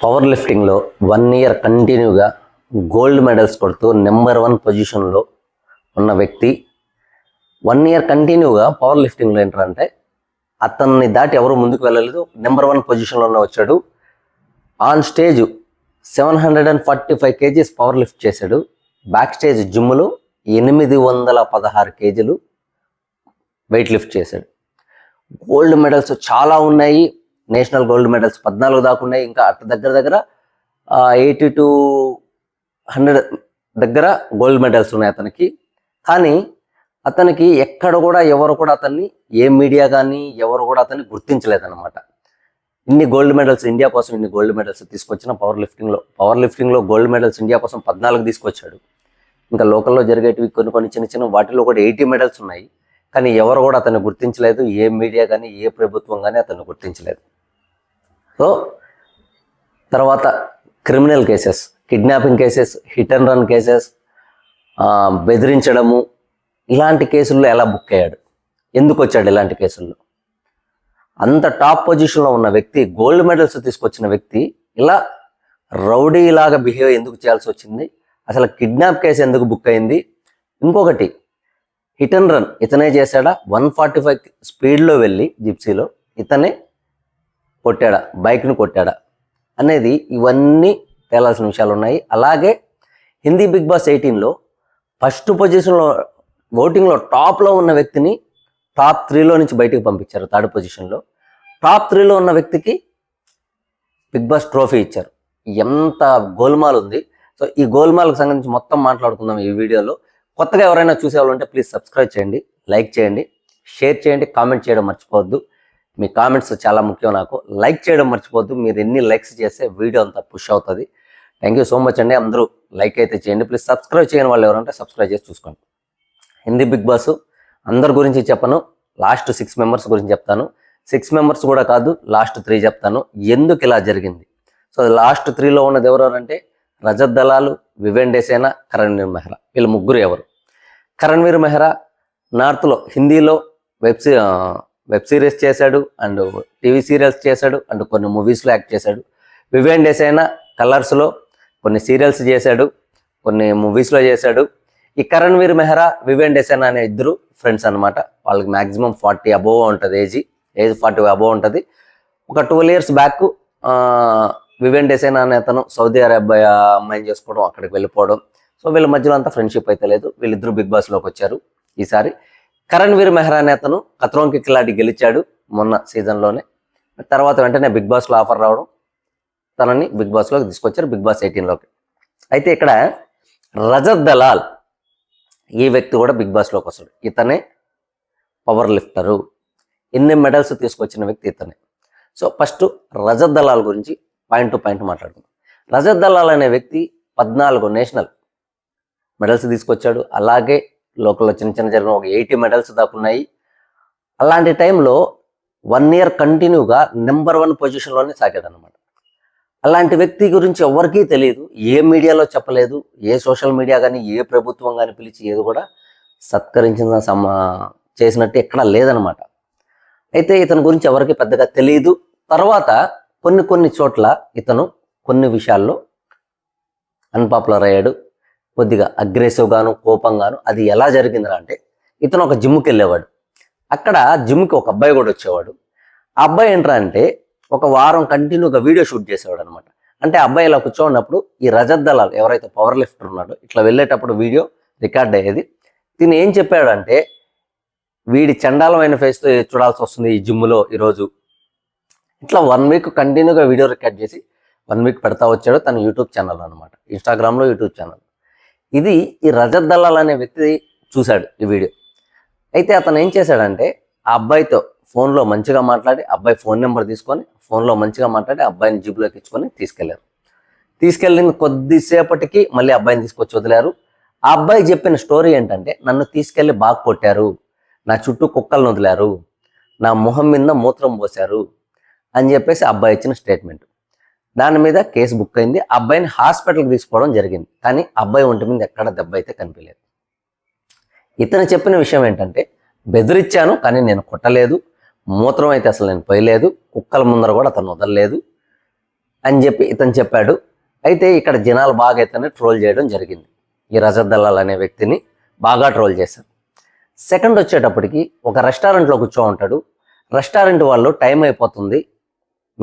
Power లిఫ్టింగ్లో 1 year కంటిన్యూగా gold medals కొడుతూ number 1 పొజిషన్లో ఉన్న వ్యక్తి 1 ఇయర్ కంటిన్యూగా పవర్ లిఫ్టింగ్లో ఏంటంటే అతన్ని దాటి ఎవరు ముందుకు వెళ్ళలేదు. నెంబర్ 1 పొజిషన్లోనే వచ్చాడు. On stage 745 kgs power lift చేశాడు. బ్యాక్ స్టేజ్ జిమ్లో 816 kgలు వెయిట్ లిఫ్ట్ చేశాడు. గోల్డ్ మెడల్స్ చాలా ఉన్నాయి. నేషనల్ గోల్డ్ మెడల్స్ 14 దాకా ఉన్నాయి. ఇంకా అటు దగ్గర 80 to 100 దగ్గర గోల్డ్ మెడల్స్ ఉన్నాయి అతనికి. కానీ అతనికి ఎక్కడ కూడా ఎవరు కూడా అతన్ని ఏ మీడియా కానీ ఎవరు కూడా అతన్ని గుర్తించలేదన్నమాట. ఇన్ని గోల్డ్ మెడల్స్ ఇండియా కోసం ఇన్ని గోల్డ్ మెడల్స్ తీసుకొచ్చిన పవర్ లిఫ్టింగ్లో గోల్డ్ మెడల్స్ ఇండియా కోసం 14 తీసుకొచ్చాడు. ఇంకా లోకల్లో జరిగేటివి కొన్ని చిన్న వాటిలో కూడా 80 మెడల్స్ ఉన్నాయి. కానీ ఎవరు కూడా అతన్ని గుర్తించలేదు. ఏ మీడియా కానీ ఏ ప్రభుత్వం కానీ అతన్ని గుర్తించలేదు. సో తర్వాత criminal cases, kidnapping cases, hit and run cases, బెదిరించడము, ఇలాంటి కేసుల్లో ఎలా బుక్ అయ్యాడు, ఎందుకు వచ్చాడు ఇలాంటి కేసుల్లో? అంత టాప్ పొజిషన్లో ఉన్న వ్యక్తి, గోల్డ్ మెడల్స్ తీసుకొచ్చిన వ్యక్తి ఇలా రౌడీలాగా బిహేవ్ ఎందుకు చేయాల్సి వచ్చింది? అసలు కిడ్నాప్ కేసు ఎందుకు బుక్ అయింది? ఇంకొకటి, హిట్ అండ్ రన్ ఇతనే చేశాడా? 145 స్పీడ్లో వెళ్ళి జిప్సీలో ఇతనే కొట్టాడా, బైక్ను కొట్టాడా అనేది ఇవన్నీ తేలాల్సిన విషయాలు ఉన్నాయి. అలాగే హిందీ బిగ్ బాస్ 18లో ఫస్ట్ పొజిషన్లో ఓటింగ్లో టాప్లో ఉన్న వ్యక్తిని టాప్ 3లో నుంచి బయటకు పంపించారు. 3rd పొజిషన్లో టాప్ 3లో ఉన్న వ్యక్తికి బిగ్ బాస్ ట్రోఫీ ఇచ్చారు. ఎంత గోల్మాల్ ఉంది. సో ఈ గోల్మాల్కి సంబంధించి మొత్తం మాట్లాడుకుందాం ఈ వీడియోలో. కొత్తగా ఎవరైనా చూసేవాళ్ళు ఉంటే ప్లీజ్ సబ్స్క్రైబ్ చేయండి, లైక్ చేయండి, షేర్ చేయండి, కామెంట్ చేయడం మర్చిపోవద్దు. మీ కామెంట్స్ చాలా ముఖ్యం నాకు. లైక్ చేయడం మర్చిపోవద్దు. మీరు ఎన్ని లైక్స్ చేస్తే వీడియో అంతా పుష్ అవుతుంది. థ్యాంక్ యూ సో మచ్ అండి. అందరూ లైక్ అయితే చేయండి. ప్లీజ్ సబ్స్క్రైబ్ చేయని వాళ్ళు ఎవరంటే సబ్స్క్రైబ్ చేసి చూసుకోండి. హిందీ బిగ్ బాస్ అందరి గురించి చెప్పను, లాస్ట్ 6 మెంబర్స్ గురించి చెప్తాను. 6 మెంబర్స్ కూడా కాదు, లాస్ట్ 3 చెప్తాను ఎందుకు ఇలా జరిగింది. సో లాస్ట్ 3లో ఉన్నది ఎవరెవరంటే రజత్ దలాల్, వివేన్ డేసేనా, కరణ్వీర్ మెహ్రా. వీళ్ళు ముగ్గురు ఎవరు? కరణ్వీర్ మెహ్రా నార్త్లో హిందీలో వెబ్ సిరీస్ చేశాడు, అండ్ టీవీ సీరియల్స్ చేశాడు, అండ్ కొన్ని మూవీస్లో యాక్ట్ చేశాడు. వివేన్ డేసేనా కలర్స్లో కొన్ని సీరియల్స్ చేశాడు, కొన్ని మూవీస్లో చేశాడు. ఈ కరణ్వీర్ మెహ్రా, వివేన్ డేసేనా అనే ఇద్దరు ఫ్రెండ్స్ అనమాట. వాళ్ళకి మ్యాక్సిమం 40 అబోవ్ ఉంటుంది, ఏజ్ 40 అబోవ్ ఉంటుంది. ఒక 12 years బ్యాక్ వివేన్ డేసేనా అనే అతను సౌదీ అరేబియా అమ్మాయిని చేసుకోవడం, అక్కడికి వెళ్ళిపోవడం. సో వీళ్ళ మధ్యలో అంతా ఫ్రెండ్షిప్ అయితే లేదు. వీళ్ళిద్దరూ బిగ్ బాస్లోకి వచ్చారు ఈసారి. కరణ్వీర్ మెహ్రా అనే అతను ఖతరోం కి ఖిలాడి గెలిచాడు మొన్న సీజన్లోనే. తర్వాత వెంటనే బిగ్ బాస్లో ఆఫర్ రావడం, తనని బిగ్ బాస్లోకి తీసుకొచ్చారు, బిగ్ బాస్ 18లోకి. అయితే ఇక్కడ రజత్ దలాల్ ఈ వ్యక్తి కూడా బిగ్ బాస్లోకి వస్తాడు. ఇతనే పవర్ లిఫ్టరు, ఎన్ని మెడల్స్ తీసుకొచ్చిన వ్యక్తి ఇతనే. సో ఫస్ట్ రజత్ దలాల్ గురించి పాయింట్ టు పాయింట్ మాట్లాడుకుందాం. రజత్ దలాల్ అనే వ్యక్తి 14 నేషనల్ మెడల్స్ తీసుకొచ్చాడు. అలాగే లోకల్లో చిన్న జరిగిన ఒక 80 మెడల్స్ దాకా ఉన్నాయి. అలాంటి టైంలో 1 year కంటిన్యూగా నెంబర్ 1 పొజిషన్లోనే సాగాడు అనమాట. అలాంటి వ్యక్తి గురించి ఎవరికీ తెలియదు, ఏ మీడియాలో చెప్పలేదు, ఏ సోషల్ మీడియా కానీ ఏ ప్రభుత్వం కానీ పిలిచి ఏది కూడా సత్కరించిన చేసినట్టు ఎక్కడా లేదనమాట. అయితే ఇతని గురించి ఎవరికి పెద్దగా తెలియదు. తర్వాత కొన్ని చోట్ల ఇతను కొన్ని విషయాల్లో అన్పాపులర్ అయ్యాడు, కొద్దిగా అగ్రెసివ్గాను కోపంగాను. అది ఎలా జరిగిందిరా అంటే, ఇతను ఒక జిమ్కి వెళ్ళేవాడు. అక్కడ జిమ్కి ఒక అబ్బాయి కూడా వచ్చేవాడు. ఆ అబ్బాయి ఏంట్రా అంటే ఒక వారం కంటిన్యూగా వీడియో షూట్ చేసేవాడు అనమాట. అంటే అబ్బాయి ఇలా కూర్చోన్నప్పుడు ఈ రజత్ దలాల్ ఎవరైతే పవర్ లిఫ్టర్ ఉన్నాడో ఇట్లా వెళ్ళేటప్పుడు వీడియో రికార్డ్ అయ్యేది. తిని ఏం చెప్పాడంటే, వీడి చండాలమైన ఫేస్తో చూడాల్సి వస్తుంది ఈ జిమ్లో ఈరోజు. ఇట్లా 1 week కంటిన్యూగా వీడియో రికార్డ్ చేసి 1 week పెడతా వచ్చాడు తన యూట్యూబ్ ఛానల్ అనమాట, ఇన్స్టాగ్రామ్లో యూట్యూబ్ ఛానల్. ఇది ఈ రజత్ దలాల్ అనే వ్యక్తి చూశాడు ఈ వీడియో. అయితే అతను ఏం చేశాడంటే ఆ అబ్బాయితో ఫోన్లో మంచిగా మాట్లాడి, అబ్బాయి ఫోన్ నెంబర్ తీసుకొని ఫోన్లో మంచిగా మాట్లాడి అబ్బాయిని జిప్లోకి ఇచ్చుకొని తీసుకెళ్ళిన కొద్దిసేపటికి మళ్ళీ అబ్బాయిని తీసుకొచ్చి వదిలారు. ఆ అబ్బాయి చెప్పిన స్టోరీ ఏంటంటే, నన్ను తీసుకెళ్ళి బాగా కొట్టారు, నా చుట్టూ కుక్కలను వదిలారు, నా మొహం మీద మూత్రం పోశారు అని చెప్పేసి అబ్బాయి ఇచ్చిన స్టేట్మెంట్. దాని మీద కేసు బుక్ అయింది. అబ్బాయిని హాస్పిటల్కి తీసుకోవడం జరిగింది. కానీ అబ్బాయి ఒంటి మీద ఎక్కడ దెబ్బ అయితే కనిపించలేదు. ఇతను చెప్పిన విషయం ఏంటంటే, బెదిరించాను కానీ నేను కొట్టలేదు, మూత్రం అయితే అసలు నేను పోయలేదు, కుక్కల ముందర కూడా అతను వదలలేదు అని చెప్పి ఇతను చెప్పాడు. అయితే ఇక్కడ జనాలు బాగా ఇతన్ని ట్రోల్ చేయడం జరిగింది. ఈ రజత్ దలాల్ అనే వ్యక్తిని బాగా ట్రోల్ చేశారు. సెకండ్ వచ్చేటప్పటికి ఒక రెస్టారెంట్లో కూర్చో ఉంటాడు. రెస్టారెంట్ వాళ్ళు టైం అయిపోతుంది,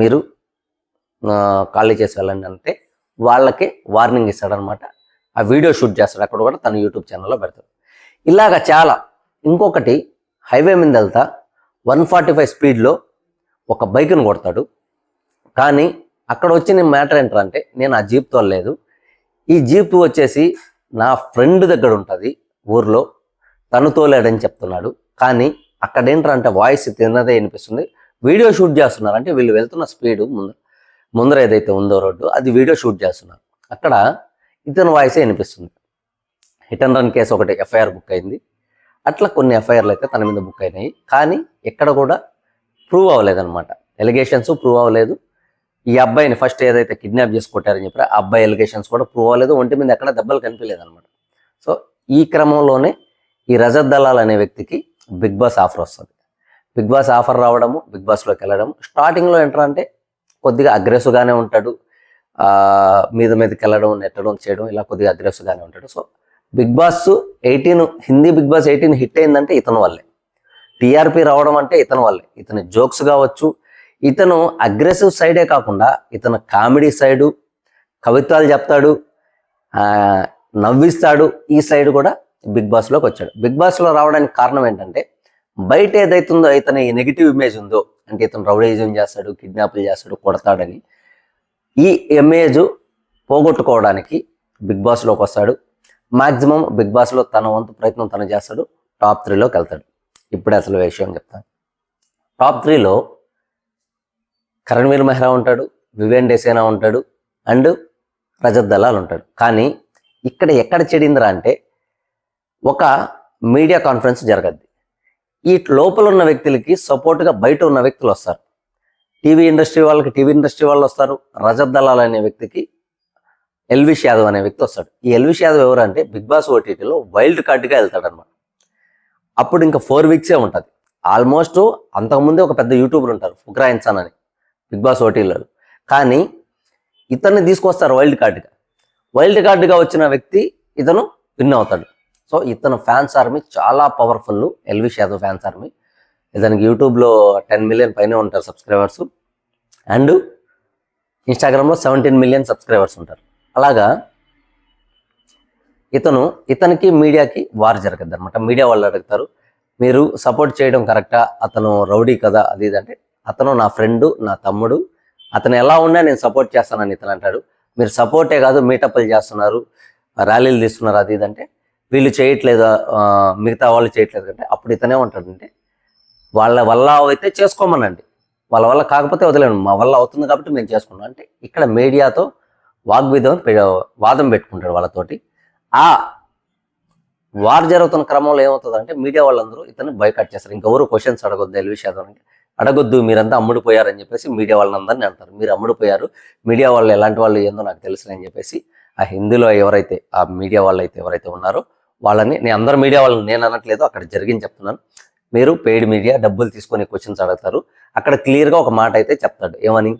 మీరు ఖాళీ చేసి వెళ్ళండి అంటే వాళ్ళకి వార్నింగ్ ఇస్తాడనమాట. ఆ వీడియో షూట్ చేస్తాడు, అక్కడ కూడా తన యూట్యూబ్ ఛానల్లో పెడతాడు. ఇలాగ చాలా. ఇంకొకటి, హైవే మీద వెళ్తా 145 స్పీడ్లో ఒక బైక్ను కొడతాడు. కానీ అక్కడ వచ్చిన మ్యాటర్ ఏంటంటే, నేను ఆ జీప్ తోలలేదు, ఈ జీప్ వచ్చేసి నా ఫ్రెండ్ దగ్గర ఉంటుంది ఊర్లో, తను తోలాడని చెప్తున్నాడు. కానీ అక్కడ ఏంటంటే వాయిస్ తిన్నదే వినిపిస్తుంది. వీడియో షూట్ చేస్తున్నారు, అంటే వీళ్ళు వెళ్తున్న స్పీడు ముందర ఏదైతే ఉందో రోడ్డు, అది వీడియో షూట్ చేస్తున్నారు. అక్కడ ఇతని వాయిసే వినిపిస్తుంది. హిట్ అండ్ రన్ కేసు ఒకటి ఎఫ్ఐఆర్ బుక్ అయింది. అట్లా కొన్ని ఎఫ్ఐఆర్లు అయితే తన మీద బుక్ అయినాయి. కానీ ఎక్కడ కూడా ప్రూవ్ అవ్వలేదన్నమాట. ఎలిగేషన్స్ ప్రూవ్ అవ్వలేదు. ఈ అబ్బాయిని ఫస్ట్ ఏదైతే కిడ్నాప్ చేసి కొట్టారని చెప్పారు, ఆ అబ్బాయి ఎలిగేషన్స్ కూడా ప్రూవ్ అవ్వలేదు. ఒంటి మీద ఎక్కడ దెబ్బలు కనిపించలేదు అనమాట. సో ఈ క్రమంలోనే ఈ రజత్ దలాల్ అనే వ్యక్తికి బిగ్ బాస్ ఆఫర్ వస్తుంది. బిగ్ బాస్ ఆఫర్ రావడము, బిగ్ బాస్లోకి వెళ్ళడం. స్టార్టింగ్లో ఏంటంటే కొద్దిగా అగ్రెసివ్గానే ఉంటాడు, మీదకి వెళ్ళడం, నెట్టడం, చేయడం, ఇలా కొద్దిగా అగ్రెసివ్గానే ఉంటాడు. So big boss 18, Hindi big boss 18 hit అయిందంటే ఇతని వల్లే. టీఆర్పీ రావడం అంటే ఇతని వల్లే. ఇతని జోక్స్ కావచ్చు, ఇతను అగ్రెసివ్ సైడే కాకుండా ఇతను కామెడీ సైడు, కవిత్వాలు చెప్తాడు, నవ్విస్తాడు. ఈ సైడ్ కూడా బిగ్ బాస్లోకి వచ్చాడు. బిగ్ బాస్లో రావడానికి కారణం ఏంటంటే, బయట ఏదైతుందో ఇతని నెగిటివ్ ఇమేజ్ ఉందో, అంటే ఇతను రౌడీజం చేస్తాడు, కిడ్నాపులు చేస్తాడు, కొడతాడని, ఈ ఇమేజ్ పోగొట్టుకోవడానికి బిగ్ బాస్లోకి వస్తాడు. మ్యాక్సిమం బిగ్ బాస్లో తన వంతు ప్రయత్నం తను చేస్తాడు. టాప్ 3లోకి వెళ్తాడు. ఇప్పుడే అసలు విషయం చెప్తాను. టాప్ 3లో కరణ్వీర్ మెహ్రా ఉంటాడు, వివేన్ డెసేనా ఉంటాడు, అండ్ రజత్ దలాల్ ఉంటాడు. కానీ ఇక్కడ ఎక్కడ చెడిందిరా అంటే, ఒక మీడియా కాన్ఫరెన్స్ జరగద్ది. ఈ లోపల ఉన్న వ్యక్తులకి సపోర్ట్గా బయట ఉన్న వ్యక్తులు వస్తారు. టీవీ ఇండస్ట్రీ వాళ్ళు వస్తారు. రజత్ దలాల్ అనే వ్యక్తికి ఎల్విష్ యాదవ్ అనే వ్యక్తి వస్తాడు. ఈ ఎల్విష్ యాదవ్ ఎవరు అంటే, బిగ్ బాస్ ఓటీటీలో వైల్డ్ కార్డ్గా వెళ్తాడు అనమాట. అప్పుడు ఇంకా 4 వీక్సే ఉంటుంది. ఆల్మోస్ట్ అంతకుముందే ఒక పెద్ద యూట్యూబర్ ఉంటారు, ఫుక్రా ఇన్సాన్ అని, బిగ్ బాస్ ఓటీటీలో. కానీ ఇతన్ని తీసుకొస్తారు వైల్డ్ కార్డ్గా వచ్చిన వ్యక్తి ఇతను విన్ అవుతాడు. సో ఇతను ఫ్యాన్స్ ఆర్మీ చాలా powerful, Elvish Yadav fans army. ఇతనికి యూట్యూబ్లో 10 మిలియన్ పైనే ఉంటారు సబ్స్క్రైబర్స్, అండ్ ఇన్స్టాగ్రామ్లో 17 మిలియన్ సబ్స్క్రైబర్స్ ఉంటారు. అలాగా ఇతనికి మీడియాకి వార్ జరగద్దు అనమాట. మీడియా వాళ్ళు అడుగుతారు, మీరు సపోర్ట్ చేయడం కరెక్టా, అతను రౌడీ కదా, అది ఇదంటే, అతను నా ఫ్రెండు, నా తమ్ముడు, అతను ఎలా ఉన్నా నేను సపోర్ట్ చేస్తానని ఇతను అంటాడు. మీరు సపోర్టే కాదు, మీటప్లు చేస్తున్నారు, ర్యాలీలు తీస్తున్నారు, అది ఇదంటే, వీళ్ళు చేయట్లేదు, మిగతా వాళ్ళు చేయట్లేదు అంటే, అప్పుడు ఇతనే ఉంటాడంటే, వాళ్ళ వల్ల అయితే చేసుకోమనండి, వాళ్ళ వల్ల కాకపోతే వదిలేను, మా వల్ల అవుతుంది కాబట్టి మేము చేసుకున్నాం అంటే, ఇక్కడ మీడియాతో వాదం పెట్టుకుంటాడు వాళ్ళతోటి. ఆ వార్ జరుగుతున్న క్రమంలో ఏమవుతుందంటే, మీడియా వాళ్ళందరూ ఇతను బైకాట్ చేస్తారు. ఇంకెవరు క్వశ్చన్స్ అడగొద్దు ఎల్విష్ యాదవ్ అంటే, అడగొద్దు, మీరంతా అమ్ముడుపోయారని చెప్పేసి మీడియా వాళ్ళందరినీ అంటారు. మీరు అమ్ముడుపోయారు, మీడియా వాళ్ళు ఎలాంటి వాళ్ళు ఏందో నాకు తెలుసు అని చెప్పేసి, ఆ హిందీలో ఎవరైతే ఆ మీడియా వాళ్ళు అయితే ఎవరైతే ఉన్నారో వాళ్ళని, నేను అందరు మీడియా వాళ్ళని నేను అనట్లేదు, అక్కడ జరిగింది చెప్తున్నాను. మీరు పెయిడ్ మీడియా డబ్బులు తీసుకొని క్వశ్చన్స్ అడుగుతారు. అక్కడ క్లియర్గా ఒక మాట అయితే చెప్తాడు, ఏమని,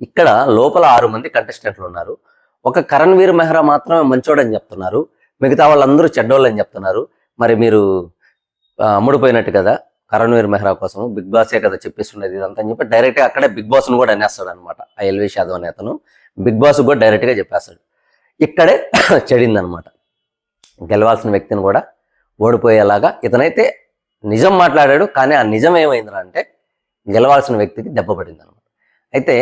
ఇక్కడ లోపల 6 మంది కంటెస్టెంట్లు ఉన్నారు, ఒక కరణ్వీర్ మెహ్రా మాత్రమే మంచోడని చెప్తున్నారు, మిగతా వాళ్ళందరూ చెడ్డోళ్ళు అని చెప్తున్నారు. మరి మీరు అమ్ముడుపోయినట్టు కదా కరణ్వీర్ మెహ్రా కోసం, బిగ్ బాసే కదా చెప్పేస్తున్నది ఇదంతా అని చెప్పి డైరెక్ట్గా అక్కడే బిగ్ బాస్ను కూడా అనేస్తాడు అనమాట. ఆ ఎల్విష్ యాదవ్ అనే అతను బిగ్ బాస్ కూడా డైరెక్ట్గా చెప్పేస్తాడు. ఇక్కడే చెడిందనమాట. గెలవాల్సిన వ్యక్తిని కూడా ఓడిపోయేలాగా ఇతనైతే నిజం మాట్లాడాడు. కానీ ఆ నిజం ఏమైందిరా అంటే, గెలవాల్సిన వ్యక్తికి దెబ్బ పడింది అనమాట. అయితే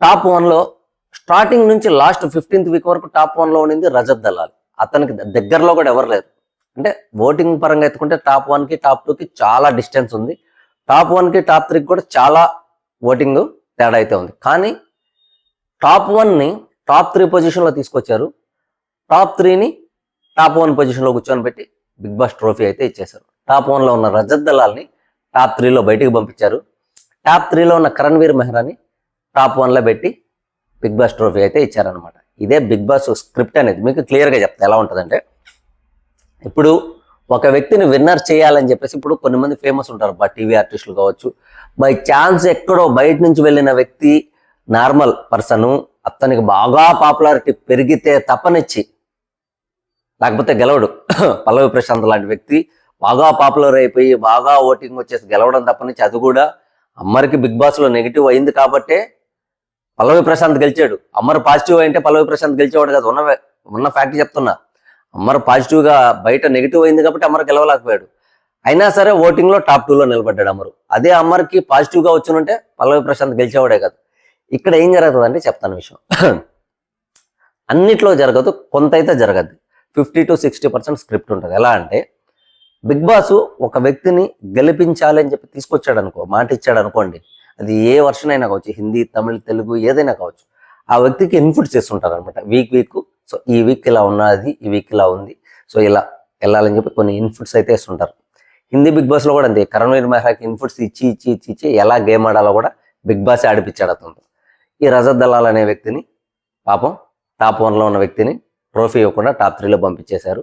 టాప్ 1లో స్టార్టింగ్ నుంచి లాస్ట్ 15th వీక్ వరకు టాప్ 1లో ఉండింది రజత్ దలాల్. అతనికి దగ్గరలో కూడా ఎవరు లేరు. అంటే ఓటింగ్ పరంగా ఎత్తుకుంటే టాప్ 1కి టాప్ 2కి చాలా డిస్టెన్స్ ఉంది. టాప్ 1కి టాప్ 3కి కూడా చాలా ఓటింగ్ తేడా అయితే ఉంది. కానీ టాప్ 1ని టాప్ 3 పొజిషన్లో తీసుకొచ్చారు, టాప్ 3ని టాప్ 1 పొజిషన్లో కూర్చొని పెట్టి బిగ్ బాస్ ట్రోఫీ అయితే ఇచ్చేశారు. టాప్ 1లో ఉన్న రజత్ దలాల్ని టాప్ 3లో బయటికి పంపించారు. టాప్ 3లో ఉన్న కరణ్వీర్ మెహ్రాని టాప్ 1లో పెట్టి బిగ్ బాస్ ట్రోఫీ అయితే ఇచ్చారనమాట. ఇదే బిగ్ బాస్ స్క్రిప్ట్ అనేది. మీకు క్లియర్గా చెప్తా ఎలా ఉంటుందంటే, ఇప్పుడు ఒక వ్యక్తిని విన్నర్ చేయాలని చెప్పేసి, ఇప్పుడు కొన్ని మంది ఫేమస్ ఉంటారు, టీవీ ఆర్టిస్టులు కావచ్చు, బై ఛాన్స్ ఎక్కడో బయట నుంచి వెళ్ళిన వ్యక్తి నార్మల్ పర్సను అతనికి బాగా పాపులారిటీ పెరిగితే తప్పనిచ్చి, లేకపోతే గెలవడు. పల్లవి ప్రశాంత్ లాంటి వ్యక్తి బాగా పాపులర్ అయిపోయి బాగా ఓటింగ్ వచ్చేసి గెలవడం తప్పనిచ్చి, అది కూడా అమ్మరికి బిగ్ బాస్లో నెగిటివ్ అయింది కాబట్టే పల్లవి ప్రశాంత్ గెలిచాడు. అమ్మరు పాజిటివ్ అయింటే పల్లవి ప్రశాంత్ గెలిచేవాడు కాదు. ఉన్న ఫ్యాక్ట్ చెప్తున్నా. అమ్మరు పాజిటివ్గా బయట నెగిటివ్ అయింది కాబట్టి అమ్మరు గెలవలేకపోయాడు. అయినా సరే ఓటింగ్లో టాప్ 2లో నిలబడ్డాడు అమ్మరు. అదే అమ్మరికి పాజిటివ్గా వచ్చినుంటే పల్లవి ప్రశాంత్ గెలిచేవాడే కాదు. ఇక్కడ ఏం జరుగుతుందంటే చెప్తాను విషయం. అన్నిట్లో జరగదు, కొంత అయితే జరగద్ది. 50 to 60% స్క్రిప్ట్ ఉంటుంది. ఎలా అంటే బిగ్ బాస్ ఒక వ్యక్తిని గెలిపించాలి అని చెప్పి తీసుకొచ్చాడు అనుకో, మాట ఇచ్చాడు అనుకోండి, అది ఏ వర్షన్ అయినా కావచ్చు, హిందీ, తమిళ్, తెలుగు ఏదైనా కావచ్చు, ఆ వ్యక్తికి ఇన్పుట్స్ చేస్తుంటారు అనమాట వీక్. సో ఈ వీక్ ఇలా ఉన్నది, ఈ వీక్ ఇలా ఉంది, సో ఇలా వెళ్ళాలని చెప్పి కొన్ని ఇన్పుట్స్ అయితే ఇస్తుంటారు. హిందీ బిగ్ బాస్లో కూడా అంతే. కరణ్వీర్ మెహ్రాకి ఇన్పుట్స్ ఇచ్చి ఎలా గేమ్ ఆడాలో కూడా బిగ్ బాస్ ఆడిపించాడు అతను. ఈ రజత్ దలాల్ అనే వ్యక్తిని పాపం టాప్ 1లో ఉన్న వ్యక్తిని ట్రోఫీ ఇవ్వకుండా టాప్ 3లో పంపించేశారు.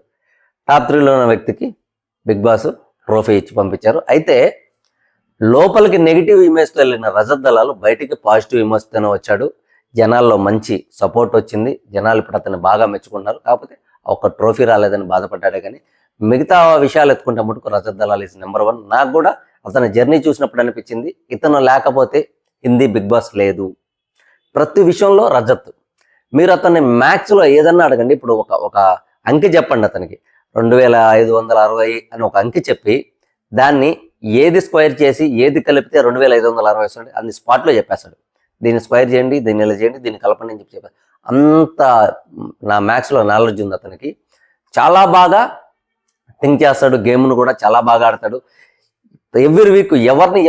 టాప్ 3లో ఉన్న వ్యక్తికి బిగ్ బాస్ ట్రోఫీ ఇచ్చి పంపించారు. అయితే లోపలికి నెగిటివ్ ఇమేజ్తో వెళ్ళిన రజత్ దలాల్ బయటికి పాజిటివ్ ఇమేజ్తోనే వచ్చాడు. జనాల్లో మంచి సపోర్ట్ వచ్చింది. జనాలు ఇప్పుడు అతన్ని బాగా మెచ్చుకున్నారు. కాకపోతే ఒక ట్రోఫీ రాలేదని బాధపడ్డాడే కానీ మిగతా విషయాలు ఎత్తుకుంటే మటుకు రజత్ దలాల్ ఈజ్ నెంబర్ 1. నాకు కూడా అతని జర్నీ చూసినప్పుడు అనిపించింది, ఇతను లేకపోతే హిందీ బిగ్ బాస్ లేదు. ప్రతి విషయంలో రజత్. మీరు అతన్ని మ్యాథ్స్లో ఏదన్నా అడగండి. ఇప్పుడు ఒక అంకె చెప్పండి అతనికి, 2560 అని ఒక అంకె చెప్పి దాన్ని ఏది స్క్వేర్ చేసి ఏది కలిపితే 2560 వస్తుంది అన్ని స్పాట్లో చెప్పేస్తాడు. దీన్ని స్క్వేర్ చేయండి, దీన్ని ఇలా చేయండి, దీన్ని కలపండి అని చెప్పి అంత నా మ్యాథ్స్లో నాలెడ్జ్ ఉంది అతనికి. చాలా బాగా థింక్ చేస్తాడు. గేమ్ను కూడా చాలా బాగా ఆడతాడు. ఎవ్రీ వీక్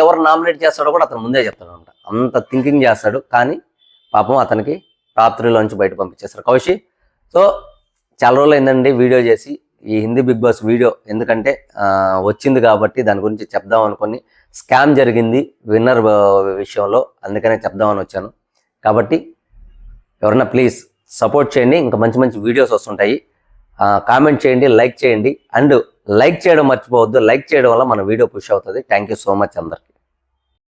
ఎవరు నామినేట్ చేస్తాడో కూడా అతను ముందే చెప్తాడు అనమాట. అంత థింకింగ్ చేస్తాడు. కానీ పాపం అతనికి టాప్ 3లోంచి బయట పంపించేస్తారు కౌశి. సో చాలా రోజులు అయిందండి వీడియో చేసి, ఈ హిందీ బిగ్ బాస్ వీడియో ఎందుకంటే వచ్చింది కాబట్టి దాని గురించి చెప్దాం అనుకుని, స్కామ్ జరిగింది విన్నర్ విషయంలో, అందుకనే చెప్దామని వచ్చాను. కాబట్టి ఎవరన్నా ప్లీజ్ సపోర్ట్ చేయండి. ఇంకా మంచి మంచి వీడియోస్ వస్తుంటాయి. కామెంట్ చేయండి, లైక్ చేయండి. అండ్ లైక్ చేయడం మర్చిపోవద్దు. లైక్ చేయడం వల్ల మన వీడియో పుష్ అవుతుంది. థ్యాంక్ యూ సో మచ్ అందరికి.